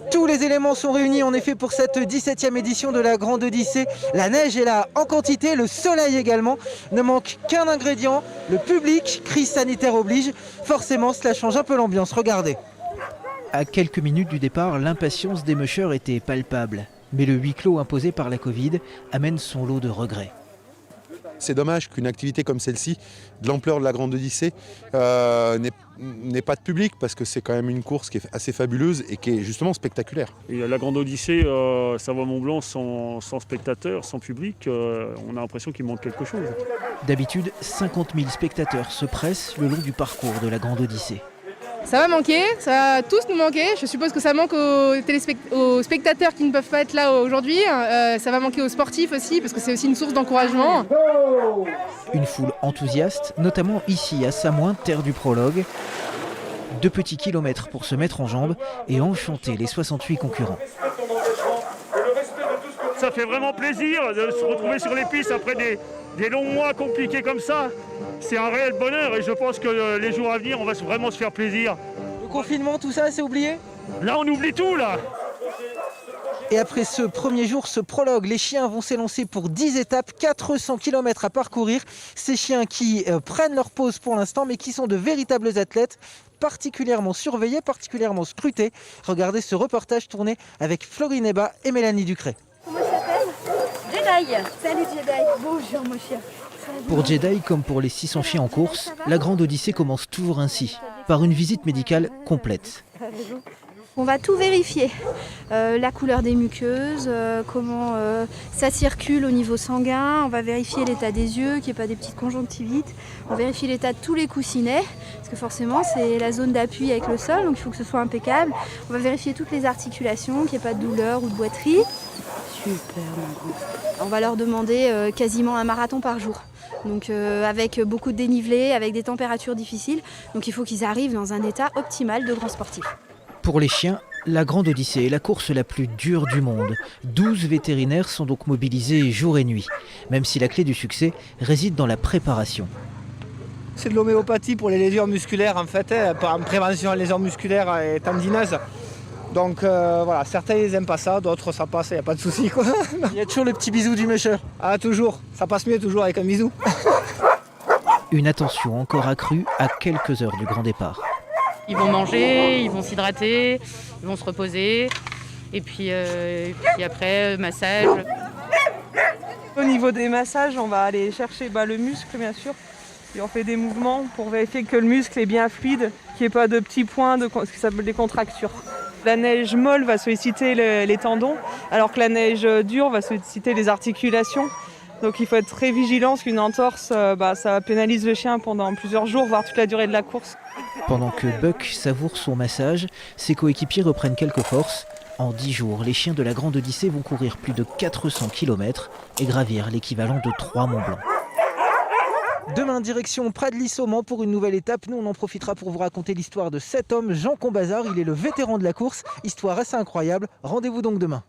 Tous les éléments sont réunis en effet pour cette 17e édition de la Grande Odyssée. La neige est là en quantité, le soleil également. Ne manque qu'un ingrédient, le public. Crise sanitaire oblige. Forcément, cela change un peu l'ambiance. Regardez. À quelques minutes du départ, l'impatience des musher était palpable. Mais le huis clos imposé par la Covid amène son lot de regrets. C'est dommage qu'une activité comme celle-ci, de l'ampleur de la Grande Odyssée, n'ait pas de public, parce que c'est quand même une course qui est assez fabuleuse et qui est justement spectaculaire. Et la Grande Odyssée, Savoie-Mont-Blanc sans spectateurs, sans public, on a l'impression qu'il manque quelque chose. D'habitude, 50 000 spectateurs se pressent le long du parcours de la Grande Odyssée. Ça va manquer, ça va tous nous manquer. Je suppose que ça manque aux spectateurs qui ne peuvent pas être là aujourd'hui. Ça va manquer aux sportifs aussi, parce que c'est aussi une source d'encouragement. Une foule enthousiaste, notamment ici à Samoin, terre du prologue. 2 petits kilomètres pour se mettre en jambes et enchanter les 68 concurrents. Ça fait vraiment plaisir de se retrouver sur les pistes après des longs mois compliqués comme ça. C'est un réel bonheur et je pense que les jours à venir, on va vraiment se faire plaisir. Le confinement, tout ça, c'est oublié ? Là, on oublie tout, là. Et après ce premier jour, ce prologue, les chiens vont s'élancer pour 10 étapes, 400 km à parcourir. Ces chiens qui prennent leur pause pour l'instant, mais qui sont de véritables athlètes, particulièrement surveillés, particulièrement scrutés. Regardez ce reportage tourné avec Florine Eba et Mélanie Ducré. Comment il s'appelle? Jedi. Salut Jedi. Bonjour mon chien. Pour Jedi, comme pour les 600 chiens en course, la Grande Odyssée commence toujours ainsi, par une visite médicale complète. On va tout vérifier, la couleur des muqueuses, comment ça circule au niveau sanguin, on va vérifier l'état des yeux, qu'il n'y ait pas des petites conjonctivites, on va vérifier l'état de tous les coussinets, parce que forcément c'est la zone d'appui avec le sol, donc il faut que ce soit impeccable. On va vérifier toutes les articulations, qu'il n'y ait pas de douleur ou de boiterie. Super mon grand. On va leur demander quasiment un marathon par jour. Donc avec beaucoup de dénivelé, avec des températures difficiles, donc il faut qu'ils arrivent dans un état optimal de grands sportifs. Pour les chiens, la Grande Odyssée est la course la plus dure du monde. 12 vétérinaires sont donc mobilisés jour et nuit, même si la clé du succès réside dans la préparation. C'est de l'homéopathie pour les lésions musculaires en fait, en prévention des lésions musculaires et tendineuses. Donc voilà, certains ils n'aiment pas ça, d'autres ça passe, il n'y a pas de souci quoi. Il y a toujours le petit bisou du musher. Ah toujours, ça passe mieux toujours avec un bisou. Une attention encore accrue à quelques heures du grand départ. Ils vont manger, ils vont s'hydrater, ils vont se reposer. Et puis après, massage. Au niveau des massages, on va aller chercher le muscle, bien sûr. Et on fait des mouvements pour vérifier que le muscle est bien fluide, qu'il n'y ait pas de petits points, ce qui s'appelle des contractures. La neige molle va solliciter les tendons, alors que la neige dure va solliciter les articulations. Donc il faut être très vigilant, parce qu'une entorse, ça pénalise le chien pendant plusieurs jours, voire toute la durée de la course. Pendant que Buck savoure son massage, ses coéquipiers reprennent quelques forces. En 10 jours, les chiens de la Grande Odyssée vont courir plus de 400 km et gravir l'équivalent de 3 Mont-Blanc. Demain, direction Pradly-Saumont pour une nouvelle étape. Nous, on en profitera pour vous raconter l'histoire de cet homme, Jean Combazard. Il est le vétéran de la course. Histoire assez incroyable. Rendez-vous donc demain.